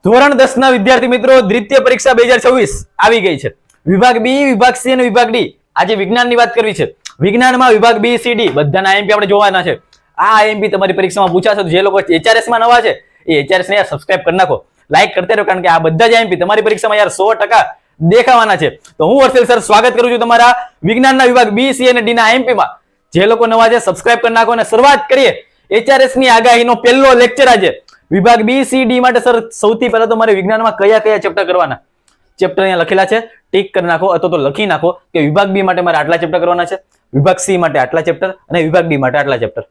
ધોરણ 10 ના વિદ્યાર્થી મિત્રો દ્વિતીય પરીક્ષા 2026 આવી ગઈ છે. વિભાગ બી, વિભાગ સી અને વિભાગ ડી. આજે વિજ્ઞાનની વાત કરવી છે. વિજ્ઞાનમાં વિભાગ બી, સી, ડી બધાના આઈએમપી આપણે જોવાના છે. આ આઈએમપી તમારી પરીક્ષામાં પૂછાશે. તો જે લોકો એચઆરએસ માં નવા છે એ એચઆરએસ ને સબસ્ક્રાઇબ કરી નાખો, લાઈક કરते રહો, કારણ કે આ બધા જ આઈએમપી તમારી પરીક્ષામાં યાર 100% દેખાવાના છે. તો હું હર્ષલ સર સ્વાગત કરું છું તમારા વિજ્ઞાનના વિભાગ બી, સી અને ડી ના આઈએમપી માં. જે લોકો નવા છે સબસ્ક્રાઇબ કરી નાખો અને શરૂઆત કરીએ એચઆરએસ ની આગાહીનો પહેલો લેક્ચર આજે. વિભાગ બી, સી, ડી માટે સર સૌથી પહેલા તો મારે વિજ્ઞાનમાં કયા કયા ચેપ્ટર કરવાના ચેપ્ટર અહીંયા લખેલા છે, ટીક કરી નાખો અથવા તો લખી નાખો કે વિભાગ બી માટે મારે આટલા ચેપ્ટર કરવાના છે, વિભાગ સી માટે આટલા ચેપ્ટર અને વિભાગ ડી માટે આટલા ચેપ્ટર.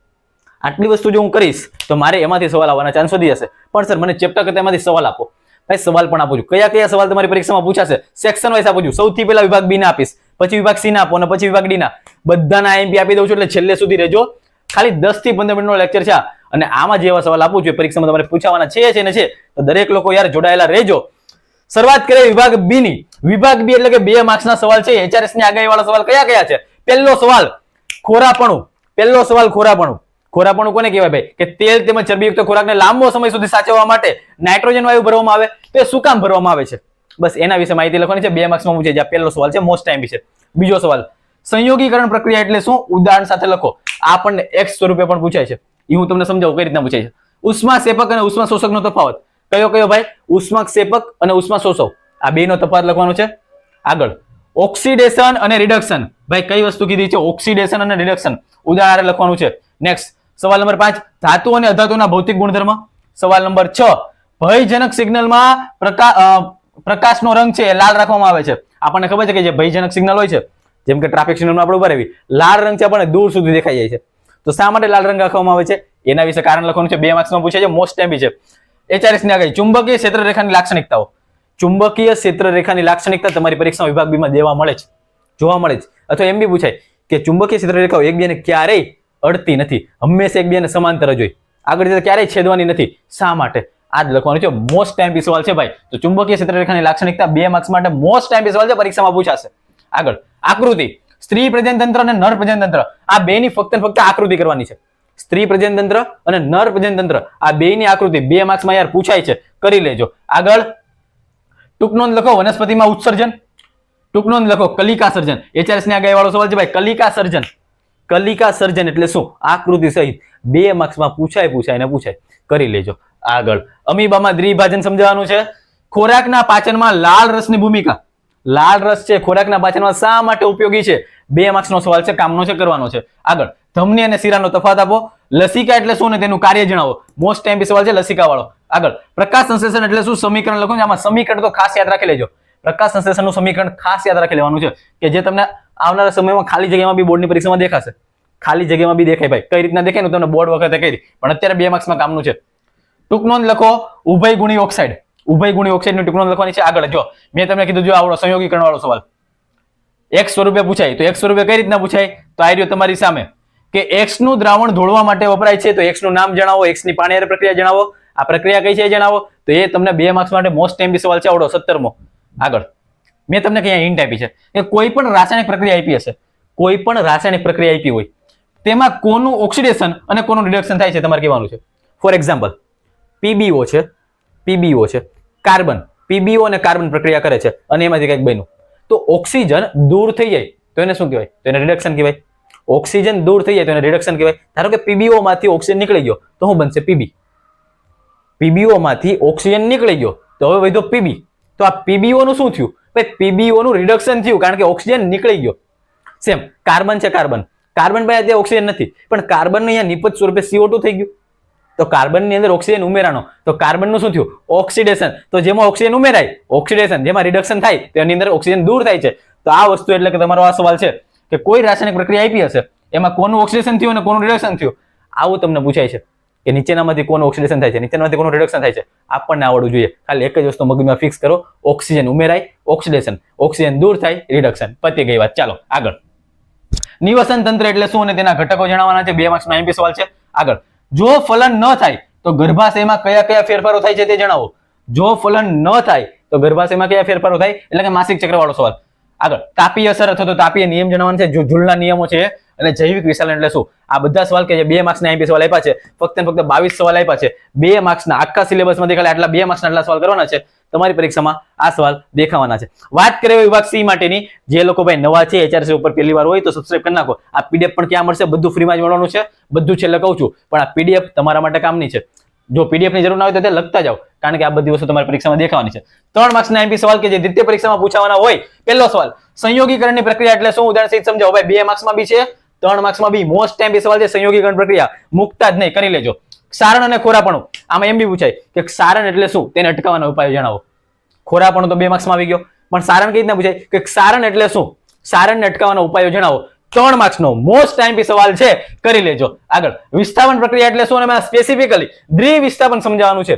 આટલી વસ્તુ જો હું કરીશ તો મારે એમાંથી સવાલ આવવાના ચાન્સ વધી જશે. પણ સર મને ચેપ્ટર કરતા એમાંથી સવાલ આપો. ભાઈ સવાલ પણ આપું છું. કયા કયા સવાલ તમારી પરીક્ષામાં પૂછાશે સેક્શન વાઇઝ આપું છું. સૌથી પહેલા વિભાગ બી ના આપીશ, પછી વિભાગ સી ના આપો અને પછી વિભાગ ડી ના. બધાના આઈએમપી આપી દઉં છું, એટલે છેલ્લે સુધી રહેજો. ખાલી 10 થી 15 મિનિટનો લેક્ચર છે અને આમાં જેવા સવાલ આપું છું પરીક્ષામાં તમારે પૂછાવાના છે ને છે. તો દરેક લોકો યાર જોડાયેલા રહેજો. શરૂઆત કરીએ વિભાગ બી ની. વિભાગ બી એટલે કે 2 માર્ક્સના સવાલ છે. એચઆરએસ ની આગાહી વાળા સવાલ કયા કયા છે? પહેલો સવાલ ખોરાપણું. પહેલો સવાલ ખોરાપણું. ખોરાપણું કોને કહેવાય ભાઈ? કે તેલ તેમજ ચરબીયુક્ત ખોરાકને લાંબો સમય સુધી સાચવવા માટે નાઇટ્રોજન વાયુ ભરવામાં આવે તો એ શું કામ ભરવામાં આવે છે? બસ એના વિશે માહિતી લખવાની છે. 2 માર્ક્સમાં પૂછે છે. પહેલો સવાલ છે, મોસ્ટ ટાઈમ વિશે. બીજો સવાલ સંયોગીકરણ પ્રક્રિયા એટલે શું? ઉદાહરણ સાથે લખો. આ પણ x સ્વરૂપે પણ પૂછાય છે. એ હું તમને સમજાવું કઈ રીતના પૂછાય છે. ઉષ્માક્ષેપક અને ઉષ્માશોષકનો તફાવત કયો કયો ભાઈ? ઉષ્માક્ષેપક અને ઉષ્માશોષક. આ બેનો તફાવત લખવાનો છે. આગળ ઓક્સિડેશન અને રિડક્શન. ભાઈ કઈ વસ્તુ કીધી છે? ઓક્સિડેશન અને રિડક્શન. ઉદાહરણ લખવાનું છે. નેક્સ્ટ સવાલ નંબર 5 ધાતુ અને અધાતુના ભૌતિક ગુણધર્મ. સવાલ નંબર 6 ભયજનક સિગ્નલમાં પ્રકાશનો રંગ છે એ લાલ રાખવામાં આવે છે. આપણને ખબર છે કે જે ભયજનક સિગ્નલ હોય છે, જેમ કે ટ્રાફિક સિગ્નલમાં આપણે ઉભા રહેવી, લાલ રંગ છે આપણને દૂર સુધી દેખાઈ જાય છે. તો શા માટે લાલ રંગ રાખવામાં આવે છે એના વિશે કારણ લખવાનું છે. 2 માર્ક્સમાં પૂછે છે, મોસ્ટ ટાઈમ છે. એચઆરએસ ની આગાહી ચુંબકીય ક્ષેત્રરેખાની લાક્ષણિકતાઓ. ચુંબકીય ક્ષેત્રરેખાની લાક્ષણિકતા તમારી પરીક્ષા વિભાગ બી માં દેવા મળે છે, જોવા મળે છે. અથવા એમ બી પૂછાય કે ચુંબકીય ક્ષેત્રરેખાઓ એકબીજાને ક્યારેય અડતી નથી, હંમેશા એકબીજાને સમાંતર જ હોય, આગળ જતા ક્યારેય છેદવાની નથી. શા માટે? આ જ લખવાનું છે. મોસ્ટ ટાઈમ સવાલ છે ભાઈ. તો ચુંબકીય ક્ષેત્રરેખાની લાક્ષણિકતા 2 માર્ક્સ માટે મોસ્ટ ટાઈમ સવાલ છે, પરીક્ષામાં પૂછાશે. આગળ આકૃતિ. સ્ત્રી પ્રજનનતંત્ર અને નર પ્રજનનતંત્ર. આ બેની ફક્ત ફક્ત આકૃતિ કરવાની છે. સ્ત્રી પ્રજનનતંત્ર અને નર પ્રજનનતંત્ર આ બેની આકૃતિ 2 માર્ક્સમાં યાર પૂછાય છે, કરી લેજો. આગળ ટૂંક નોંધ લખો. વનસ્પતિમાં ઉત્સર્જન. ટૂંક નોંધ લખો. કલિકા સર્જન. એચઆરએસ ની આગાહી વાળો સવાલ છે ભાઈ. કલિકા સર્જન. કલિકા સર્જન એટલે શું? આકૃતિ સહિત 2 માર્ક્સમાં પૂછાય, કરી લેજો. આગળ અમીબામાં દ્વિભાજન સમજાવવાનું છે. ખોરાકના પાચનમાં લાલ રસની ભૂમિકા. લાલ રસ છે ખોરાકના પાચનમાં શા માટે ઉપયોગી છે? 2 માર્ક્સનો સવાલ છે, કામનો છે, કરવાનો છે. આગળ ધમની અને શિરાનો તફાવત આપો. લસિકા એટલે શું ને તેનું કાર્ય જણાવો. મોસ્ટ ટાઈમ સવાલ છે લસિકા વાળો. આગળ પ્રકાશ સંશ્લેષણ એટલે શું? સમીકરણ લખો. આમાં સમીકરણ તો ખાસ યાદ રાખી લેજો. પ્રકાશ સંશ્લેષણનું સમીકરણ ખાસ યાદ રાખી લેવાનું છે કે જે તમને આવનારા સમયમાં ખાલી જગ્યામાં બી બોર્ડની પરીક્ષામાં દેખાશે. ખાલી જગ્યામાં બી દેખાય ભાઈ. કઈ રીતના દેખાય ને તમને બોર્ડ વખતે કહી, પણ અત્યારે 2 માર્ક્સમાં કામનું છે. ટૂંક નોંધ લખો. ઉભય ગુણી ઓક્સાઇડ. ઉભય ગુણી ઓક્સાઇડ ની ટૂંક નોંધ લખવાની છે. આગળ જો મેં તમને કીધું, જો આવડો સંયોગીકરણ વાળો સવાલ x સ્વરૂપે પૂછાય તો x સ્વરૂપે કઈ રીતના પૂછાય? તો આ રહ્યો તમારી સામે કે x નું દ્રાવણ ઢોળવા માટે વપરાય છે, તો x નું નામ જણાવો, x ની પાણીહારે પ્રક્રિયા જણાવો. આ પ્રક્રિયા કઈ છે એ જણાવો. તો એ તમને 2 માર્ક્સ માટે મોસ્ટ ટાઈમ સવાલ છે. આવડો 17મો. આગળ મેં તમને કઈ હિન્ટ આપી છે કે કોઈ પણ રાસાયણિક પ્રક્રિયા આપી હશે, કોઈ પણ રાસાયણિક પ્રક્રિયા આપી હોય તેમાં કોનું ઓક્સિડેશન અને કોનું રિડક્શન થાય છે તમારે કહેવાનું છે. ફોર એક્ઝામ્પલ PbO છે, PbO છે, કાર્બન. PbO અને કાર્બન પ્રક્રિયા કરે છે અને એમાંથી કંઈક બન્યું, તો ઓક્સિજન દૂર થઈ જાય તો એને શું કહેવાય? તો એને રિડક્શન કહેવાય. ઓક્સિજન દૂર થઈ જાય તો એને રિડક્શન કહેવાય. ધારો કે PbO માંથી ઓક્સિજન નીકળી ગયો તો શું બનશે? Pb. PbO માંથી ઓક્સિજન નીકળી ગયો તો હવે વધ્યો Pb. તો આ PbO નું શું થયું? ભાઈ PbO નું રિડક્શન થયું, કારણ કે ઓક્સિજન નીકળી ગયો. સેમ કાર્બન છે, કાર્બન. કાર્બન ભાઈ અત્યારે ઓક્સિજન નથી, પણ કાર્બન નું અહીંયા નિપજ સ્વરૂપે CO2 થઈ ગયું. તો કાર્બન ની અંદર ઓક્સિજન ઉમેરાનો, તો કાર્બન નું શું થયું? ઓક્સિડેશન. તો જેમાં ઓક્સિજન ઉમેરાય ઓક્સિડેશન, જેમાં રિડક્શન થાય તેની અંદર ઓક્સિજન દૂર થાય છે. તો આ વસ્તુ એટલે કે તમારો આ સવાલ છે કે કોઈ રાસાયણિક પ્રક્રિયા આપી હશે, એમાં કોનું ઓક્સિડેશન થયું અને કોનું રિડક્શન થયું, આવું તમને પૂછાય છે કે નીચેનામાંથી કોનું ઓક્સિડેશન થાય છે, નીચેનામાંથી કોનું રિડક્શન થાય છે. આપણને આવડવું જોઈએ. ખાલી એક જ વસ્તુ મગજમાં ફિક્સ કરો. ઓક્સિજન ઉમેરાય ઓક્સિડેશન, ઓક્સિજન દૂર થાય રિડક્શન. પતી ગઈ વાત. ચાલો આગળ. નિવસન તંત્ર એટલે શું અને તેના ઘટકો જણાવવાના છે. 2 માર્ક્સનો આઈએમપી સવાલ છે. આગળ જો ફલન ન થાય તો ગર્ભાશયમાં કયા કયા ફેરફારો થાય છે તે જણાવો. જો ફલન ન થાય તો ગર્ભાશયમાં કયા ફેરફારો થાય? એટલે કે માસિક ચક્ર વાળો સવાલ. આગળ તાપીય અસર અથવા તો તાપીય નિયમ જણાવવાનો છે. જો જુલના નિયમો છે અને જૈવિક વિશાલન એટલે શું? આ બધા સવાલ કે જે 2 માર્ક્સના આઈએમપી સવાલ આપ્યા છે, ફક્ત ને ફક્ત 22 સવાલ આપ્યા છે, 2 માર્ક્સના આખા સિલેબસમાંથી ખાલી આટલા 2 માર્ક્સના આટલા સવાલ કરવાના છે, તમારી પરીક્ષામાં આ સવાલ દેખાવાના છે. વાત કરીએ વિભાગ સી માટેની, જે લોકો ભાઈ નવા છે HRC ઉપર પહેલી વાર હોય તો સબસ્ક્રાઇબ કરી નાખો. આ પીડીએફ પણ ક્યાં મળશે? બધું ફ્રીમાં જ મળવાનું છે, બધું છેલ્લે કહું છું, પણ આ પીડીએફ તમારા માટે કામની છે. જો પીડીએફ ની જરૂર ના હોય તો તે લખતા જાઓ, કારણ કે આ બધી વસ્તુ તમારી પરીક્ષામાં દેખાવાની છે. 3 માર્ક્સના આઈએમપી સવાલ કે જે દ્વિતીય પરીક્ષામાં પૂછાવાના હોય. પહેલો સવાલ, સંયોગીકરણની પ્રક્રિયા એટલે શું? ઉદાહરણ સહિત સમજાવો ભાઈ. 2 માર્ક્સમાં બી છે, 3 માર્ક્સમાં બી મોસ્ટ આઈએમપી સવાલ છે સંયોગીકરણ પ્રક્રિયા, મુકતા જ નહીં, કરી લેજો. ક્ષારણ અને ખોરાપણું, આમાં એમ બી પૂછાય કે ક્ષારણ એટલે શું, તેને અટકાવવાના ઉપાયો જણાવો. ખોરાપણું તો 2 માર્ક્સમાં આવી ગયો, પણ સારણ કઈ રીતના પૂછાય કે ક્ષારણ એટલે શું, સારણને અટકાવવાના ઉપાયો જણાવો. 3 માર્ક્સનો મોસ્ટ આઈએમપી સવાલ છે, કરી લેજો. આગળ, વિસ્થાપન પ્રક્રિયા એટલે શું? અને સ્પેસિફિકલી દ્વિવિસ્થાપન સમજાવવાનું છે.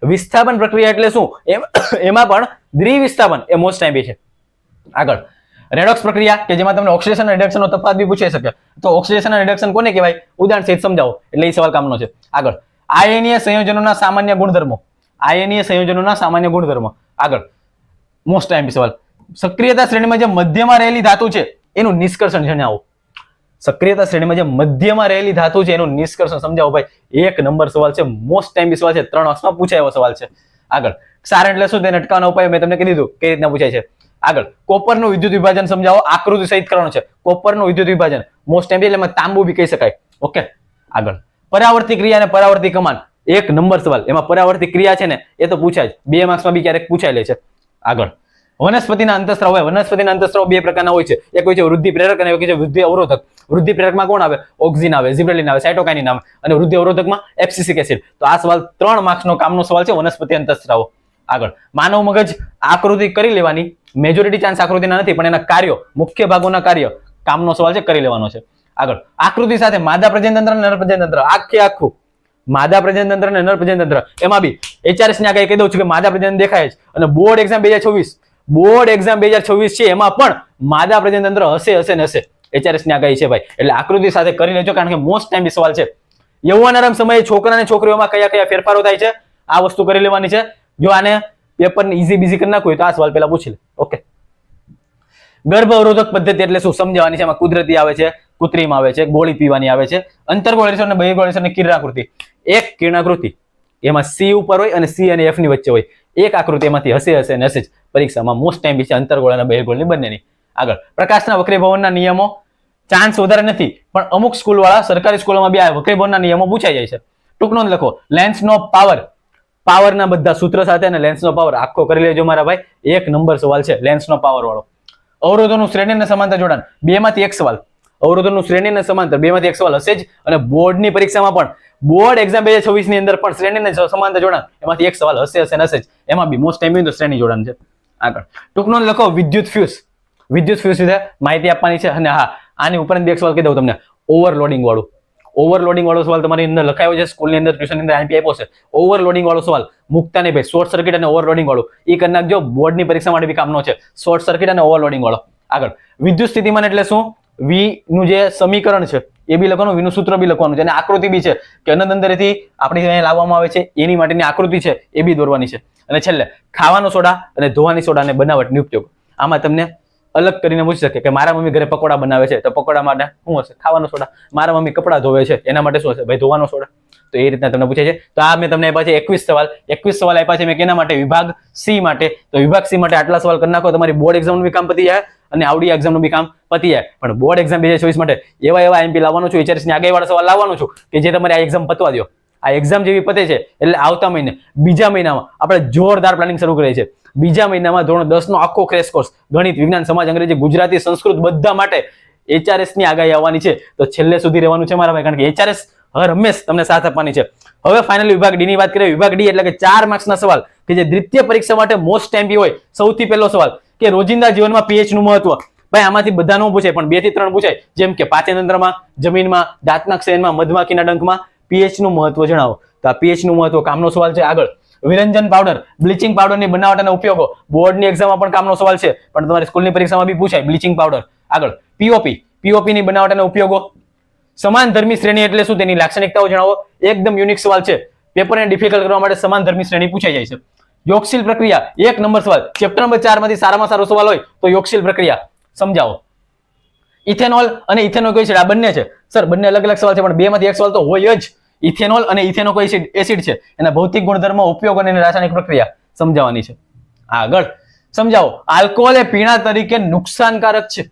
વિસ્થાપન પ્રક્રિયા એટલે શું, એમાં પણ દ્વિવિસ્થાપન એ મોસ્ટ આઈએમપી છે. આગળ, રેડોક્સ પ્રક્રિયા કે જેમાં તમને ઓક્સિડેશન અને રિડક્શનનો તફાવત બી પૂછાઈ શકે, તો ઓક્સિડેશન અને રિડક્શન કોને કહેવાય? ઉદાહરણ સહિત સમજાવો, એટલે એ સવાલ કામનો છે. આગળ, આયનીય સંયોજનોના સામાન્ય ગુણધર્મો, આયનીય સંયોજનોના સામાન્ય ગુણધર્મો. આગળ, મોસ્ટ આઈએમપી સવાલ, સક્રિયતા શ્રેણીમાં જે મધ્યમાં રહેલી ધાતુ છે એનું નિષ્કર્ષણ જણાવો. સક્રિયતા શ્રેણીમાં જે મધ્યમાં રહેલી ધાતુ છે એનું નિષ્કર્ષણ સમજાવો ભાઈ. 1 નંબર સવાલ છે, મોસ્ટ આઈએમપી સવાલ છે, 3 માર્ક્સમાં પૂછાય એવો સવાલ છે. આગળ, ક્ષારણ એટલે શું, તેને અટકાવવાના ઉપાય મેં તમને કહી દીધું કઈ રીતના પૂછાય છે. આગળ, કોપરનું વિદ્યુત વિભાજન સમજાવો, આકૃતિ સહિત કરવાનું છે. કોપરનું વિદ્યુત વિભાજન મોસ્ટ આઈએમપી, એટલે તાંબુ બી કહી શકાય. ઓકે. આગળ, પરાવર્તી ક્રિયા અને પરાવર્તી કમાન, 1 નંબર સવાલ, એમાં પરાવર્તી ક્રિયા છે ને એ તો પૂછાય જ, 2 માર્ક્સમાં બી ક્યારેક પૂછાય લે છે. આગળ, વનસ્પતિના અંતઃસ્ત્રાવ હોય. વનસ્પતિના અંતઃસ્ત્રાવ 2 પ્રકારના હોય છે, એક હોય છે વૃદ્ધિ પ્રેરક અને એક હોય છે વૃદ્ધિ અવરોધક. વૃદ્ધિ પ્રેરકમાં કોણ આવે? ઓક્સિન આવે, ઝિબ્રેલિન આવે, સાયટોકાઇનિન આવે, અને વૃદ્ધિ અવરોધકમાં એબ્સિસિક એસિડ. તો આ સવાલ 3 માર્ક્સનો કામનો સવાલ છે, વનસ્પતિ અંતઃસ્ત્રાવો. આગળ, માનવ મગજ આકૃતિ કરી લેવાની, મેજોરિટી ચાન્સ આકૃતિના નથી, પણ એના કાર્યો, મુખ્ય ભાગોના કાર્ય કામનો સવાલ છે, કરી લેવાનો છે. આગળ, આકૃતિ સાથે માદા પ્રજનનતંત્ર અને નર પ્રજનનતંત્ર, આખું માદા પ્રજનનતંત્ર અને નર પ્રજનનતંત્ર, એમાં બી HRS ની આગળ કહી દઉં છું કે માદા પ્રજનન દેખાય જ, અને બોર્ડ એક્ઝામ 2024, બોર્ડ એક્ઝામ 2024 છે, એમાં પણ માદા પ્રજનનતંત્ર હશે ને હશે. HRS ની આગાહી છે ભાઈ, એટલે આકૃતિ સાથે કરી લેજો, કારણ કે મોસ્ટ ટાઈમ સવાલ છે. યૌવનારંભ સમયે છોકરા અને છોકરીઓમાં કયા કયા ફેરફારો થાય છે, આ વસ્તુ કરી લેવાની છે. જો આને પેપર ને ઈઝી બીઝી કરી નાખવું હોય તો આ સવાલ પહેલા પૂછી લે. ઓકે. ગર્ભ અવરોધક પદ્ધતિ એટલે શું સમજાવવાની છે. એમાં કુદરતી આવે છે, કૃત્રિમ આવે છે, ગોળી પીવાની આવે છે. અંતર્ગોળ રેડિયેશન અને બહિર્ગોળ રેડિયેશનની કિરણાકૃતિ, એક કિરણાકૃતિ એમાં C ઉપર હોય અને C અને F ની વચ્ચે હોય. એક આકૃતિ એમાંથી હશે ને હશે જ. પરીક્ષામાં મોસ્ટ ટાઈમ છે અંતર્ગોળ અને બહિર્ગોળની બંનેની. આગળ, પ્રકાશના વક્રીભવનના નિયમો, ચાન્સ વધારે નથી, પણ અમુક સ્કૂલ વાળા સરકારી સ્કૂલોમાં બી આ વક્રીભવનના નિયમો પૂછાઈ જાય છે. ટૂંક નોંધ લખો. લેન્સનો પાવર, પાવરના બધા સૂત્ર સાથે અને લેન્સનો પાવર આખો કરી લેજો મારા ભાઈ. 1 નંબર સવાલ છે લેન્સનો પાવર વાળો. અવરોધોનું શ્રેણી અને સમાંતર જોડાણ, 2 માંથી 1 સવાલ. અવરોધોનું શ્રેણી અને સમાંતર 2 માંથી 1 સવાલ હશે જ, અને બોર્ડની પરીક્ષામાં પણ બોર્ડ એક્ઝામ 2026 ની અંદર પણ શ્રેણી અને સમાંતર જોડાણ એમાંથી 1 સવાલ હશે ને હશે જ. એમાં બી મોસ્ટ ટાઈમ તો શ્રેણી જોડાણ છે. આગળ, ટૂંક નોંધ લખો. વિદ્યુત ફ્યુઝ, વિદ્યુત ફ્યુઝ વિશે માહિતી આપવાની છે. અને હા, આની ઉપરાંત 2 સવાલ કહી દઉં તમને. ઓવરલોડિંગ વાળું, ઓવરલોડિંગ વાળો સવાલ તમારી અંદર લખાયો છે, સ્કૂલની અંદર ટ્યુશનની અંદર આઈએમપી આપ્યો છે. ઓવરલોડિંગ વાળો સવાલ મુકતા નહીં ભાઈ. શોર્ટ સર્કિટ અને ઓવરલોડિંગ વાળું એ કરી નાખજો, બોર્ડની પરીક્ષા માટે બી કામનો છે. શોર્ટ સર્કિટ અને ઓવરલોડિંગ વાળો. આગળ, વિદ્યુત સ્થિતિમાન એટલે શું? V નું જે સમીકરણ છે એ બી લખવાનું, V નું સૂત્ર બી લખવાનું છે, અને આકૃતિ બી છે કે અનંત અંદરથી આપણે અહીંયા લાવવામાં આવે છે એની માટેની આકૃતિ છે એ બી દોરવાની છે. અને છેલ્લે, ખાવાનો સોડા અને ધોવાની સોડાને બનાવટની ઉપયોગ. આમાં તમને અલગ કરીને પૂછી શકે કે મારા મમ્મી ઘરે પકોડા બનાવે છે, તો પકોડા માટે શું હશે? ખાવાનો સોડા. મારા મમ્મી કપડા ધોવે છે, એના માટે શું હશે? ભાઈ ધોવાનો સોડા. તો એ રીતના તમને પૂછે છે. તો આ મેં તમને આપ્યા છે 21 સવાલ. 21 સવાલ આપ્યા છે મેં કેના માટે? વિભાગ સી માટે. તો વિભાગ સી માટે આટલા સવાલ કરી નાખો, તમારી બોર્ડ એક્ઝામનું બી કામ પતી જાય અને આવડી એક્ઝામનું બી કામ પતી જાય. પણ બોર્ડ એક્ઝામ 2024 માટે એવા આઈએમપી લાવવાનું છું, HRS ની આગાહીવાળા સવાલ લાવવાનું છું કે જે તમારી આ એક્ઝામ પતવા દો. આ એક્ઝામ જેવી પતે છે એટલે આવતા મહિને બીજા મહિનામાં આપણે જોરદાર પ્લાનિંગ શરૂ કરીએ છીએ. બીજા મહિનામાં ધોરણ 10 નો આખો ક્રેશ કોર્સ, ગણિત, વિજ્ઞાન, સમાજ, અંગ્રેજી, ગુજરાતી, સંસ્કૃત બધા માટે HRS ની આગાહી આવવાની છે. તો છેલ્લે સુધી રહેવાનું છે મારા ભાઈ, કારણ કે HRS હર હંમેશ તમને સાથ આપવાની છે. હવે ફાઇનલી વિભાગ ડી ની વાત કરીએ. વિભાગ ડી એટલે કે 4 માર્ક્સના સવાલ કે જે દ્વિતીય પરીક્ષા માટે મોસ્ટ ટાઈમ હોય. સૌથી પહેલો સવાલ કે રોજિંદા જીવનમાં pH નું મહત્વ. ભાઈ આમાંથી બધા નો પૂછાય, પણ 2 થી 3 પૂછાય. જેમ કે પાચનતંત્રમાં, જમીનમાં, દાંતના ક્ષયનમાં, મધમાખીના ડંખમાં pH નું મહત્વ જણાવો. તો આ pH નું મહત્વ કામનો સવાલ છે. આગળ, વિરંજન પાવડર, બ્લીચિંગ પાવડરની બનાવટ અને ઉપયોગો. બોર્ડની એક્ઝામમાં પણ કામનો સવાલ છે, પણ તમારી સ્કૂલની પરીક્ષામાં બી પૂછાય બ્લીચિંગ પાવડર. આગળ, POP ની બનાવટ અને ઉપયોગો. સમાન ધર્મી શ્રેણી એટલે શું? તેની લાક્ષણિકતાઓ જણાવો. એકદમ યુનિક સવાલ છે. પેપરને ડિફિકલ્ટ કરવા માટે સમાન ધર્મી શ્રેણી પૂછાઈ જાય છે. યોગશીલ પ્રક્રિયા 1 નંબર સવાલ. ચેપ્ટર નંબર 4 માંથી સારામાં સારો સવાલ હોય તો યોગશીલ પ્રક્રિયા સમજાવો. ઇથેનોલ અને ઇથેનોઇક એસિડ આ બંને છે સર, બંને અલગ અલગ સવાલ છે, પણ બેમાંથી એક સવાલ તો હોય જ. ઇથેનોલ અને ઇથેનોઇક એસિડ છે, એના ભૌતિક ગુણધર્મો, ઉપયોગ અને રાસાયણિક પ્રક્રિયા સમજાવવાની છે. આગળ સમજાવો. આલ્કોહોલ એ પીણા તરીકે નુકસાનકારક છે.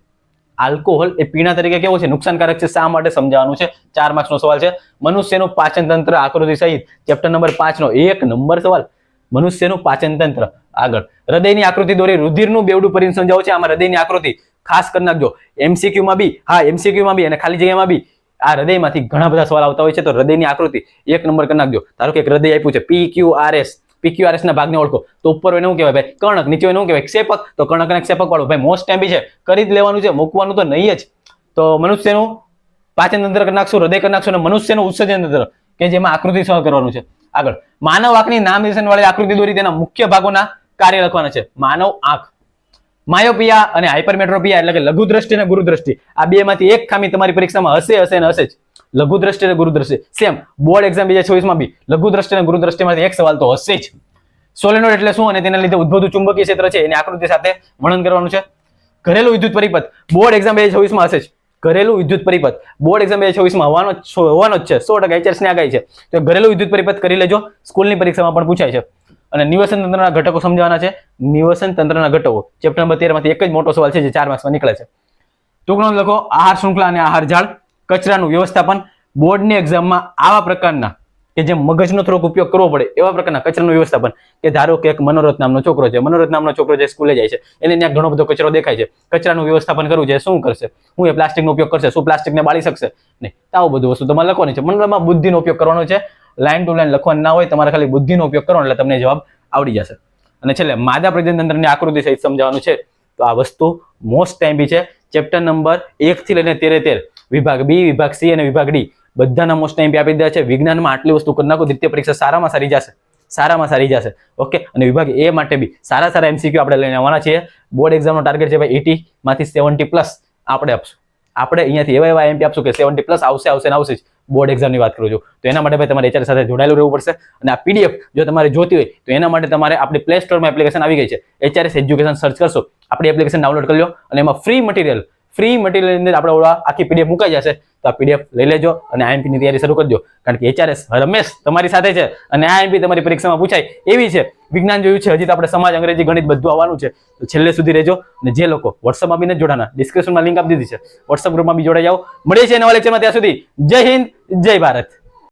આલ્કોહોલ એ પીણા તરીકે કેવો છે? નુકસાનકારક છે. શા માટે સમજાવવાનું છે? 4 માર્ક્સનો સવાલ છે. મનુષ્યનું પાચન તંત્ર આકૃતિ સહિત, ચેપ્ટર નંબર 5 નો 1 નંબર સવાલ. મનુષ્યનું પાચન તંત્ર. આગળ હૃદયની આકૃતિ દોરી રુધિરનું બેવડું પરિણ સમજાવો છે. આમાં હૃદયની આકૃતિ ખાસ કરી નાખજો. MCQ માં બી, હા MCQ માં બી અને ખાલી જગ્યામાં બી આ હૃદયમાંથી ઘણા બધા સવાલ આવતા હોય છે, તો હૃદયની આકૃતિ 1 નંબર કરી નાખજો. ધારો કે એક હૃદય આપ્યું છે PQRS ના ભાગને ઓળખો તો ઉપર હોય શું કહેવાય ભાઈ? કર્ણક. નીચે હોય શું કહેવાય? ક્ષેપક. તો કર્ણક અને ક્ષેપક વાળું ભાઈ મોસ્ટ ટાઈમ છે, કરી જ લેવાનું છે, મૂકવાનું તો નહીં જ. તો મનુષ્યનું પાચન તંત્ર કરી નાખશું, હૃદય કરી નાખશું, અને મનુષ્યનું ઉત્સર્જન તંત્ર કે જેમાં આકૃતિ સહ કરવાનું છે. આગળ માનવ આંખની નામ નિર્દેશન વાળી આકૃતિ દોરી તેના મુખ્ય ભાગોના કાર્ય લખવાના છે. માનવ આંખ. માયોપિયા અને હાઇપરમેટ્રોપિયા એટલે કે લઘુ દ્રષ્ટિ અને ગુરુ દ્રષ્ટિ, આ બે માંથી એક ખામી તમારી પરીક્ષામાં હશે ને હશે જ. લઘુ દ્રષ્ટિ અને ગુરુ દ્રષ્ટિ સેમ બોર્ડ એક્ઝામ 2024 માં બી લઘુ દ્રષ્ટિ અને ગુરુ દ્રષ્ટિમાંથી એક સવાલ તો હશે જ. સોલેનોઇડ એટલે શું અને તેના લીધે ઉદ્ભવતું ચુંબકીય ક્ષેત્ર છે એની આકૃતિ સાથે વર્ણન કરવાનું છે. ઘરેલું વિદ્યુત પરિપથ બોર્ડ એક્ઝામ 2024 માં હશે જ. ઘરેલું વિદ્યુત પરિપથ બોર્ડ એક્ઝામ 2024 માં હોવાનો જ છે, 100% HRS ની આગાહી છે. તો ઘરેલું વિદ્યુત પરિપથ કરી લેજો, સ્કૂલની પરીક્ષામાં પણ પૂછાય છે. અને નિવસન તંત્રના ઘટકો સમજાવવાના છે. નિવસન તંત્રના ઘટકો ચેપ્ટર નંબર 13 માંથી એક જ મોટો સવાલ છે જે 4 માર્ક્સમાં નીકળે છે. ટૂંક નોંધ લખો. આહાર શૃંખલા અને આહાર ઝાડ, કચરાનું વ્યવસ્થાપન. બોર્ડની એક્ઝામમાં આવા પ્રકારના કે જે મગજનો થોડોક ઉપયોગ કરવો પડે એવા પ્રકારના કચરાનું વ્યવસ્થાપન, કે ધારો કે એક મનોરથ નામનો છોકરો છે, મનોરથ નામનો છોકરો જે સ્કૂલે જાય છે એને ત્યાં ઘણો બધો કચરો દેખાય છે, કચરાનું વ્યવસ્થાપન કરવું છે, શું કરશે? હું એ પ્લાસ્ટિકનો ઉપયોગ કરશે, શું પ્લાસ્ટિકને બાળી શકશે? નહીં. આવું બધું વસ્તુ તમારે લખવાની છે. મનમાં બુદ્ધિનો ઉપયોગ કરવાનો છે, લાઈન ટુ લાઈન લખવાનું ના હોય, તમારે ખાલી બુદ્ધિનો ઉપયોગ કરવાનો એટલે તમને જવાબ આવડી જશે. અને છેલ્લે માદા પ્રજનન તંત્રની આકૃતિ સહિત સમજાવવાનું છે. તો આ વસ્તુ મોસ્ટ ટાઈમ બી છે. ચેપ્ટર નંબર 1 થી લઈને 13 વિભાગ બી, વિભાગ સી અને વિભાગ ડી બધાના મોસ્ટ ટાઈમ આપી દીધા છે. વિજ્ઞાનમાં આટલી વસ્તુ કરી નાખો, દ્વિતીય પરીક્ષા સારામાં સારી જશે, સારામાં સારી જશે. ઓકે. અને વિભાગ એ માટે બી સારા MCQ આપણે લઈને આવવાના છીએ. બોર્ડ એક્ઝામનો ટાર્ગેટ છે ભાઈ 80 માંથી 70+ આપણે આપશું. આપણે અહીંયાથી એવા MP આપશું કે 70+ આવશે ને આવશે જ. બોર્ડ એક્ઝામની વાત કરું છું તો એના માટે ભાઈ તમારે HRS સાથે જોડાયેલું રહેવું પડશે. અને આ PDF જો તમારે જોતી હોય તો એના માટે તમારે આપણી પ્લે સ્ટોરમાં એપ્લિકેશન આવી ગઈ છે, HRS એજ્યુકેશન સર્ચ કરશો, આપણી એપ્લિકેશન ડાઉનલોડ કરી લો અને એમાં ફ્રી મટીરિયલ અંદર આપણે આખી PDF મુકાઈ જશે. તો આ PDF લઈ લેજો અને IMP ની તૈયારી શરૂ કરજો, કારણ કે HRS રમેશ તમારી સાથે છે અને IMP તમારી પરીક્ષામાં પૂછાય એવી છે. વિજ્ઞાન જોયું છે, હજી તો આપણે સમાજ, અંગ્રેજી, ગણિત બધું આવવાનું છે. તો છેલ્લે સુધી રહેજો. અને જે લોકો WhatsApp માં બી નથી જોડાના, ડિસ્ક્રિપ્શનમાં લિંક આપી દીધી છે, WhatsApp ગ્રુપમાં બી જોડાઈ જાઓ. મળીએ છીએ નવા લેક્ચરમાં. ત્યાં સુધી જય હિન્દ, જય ભારત.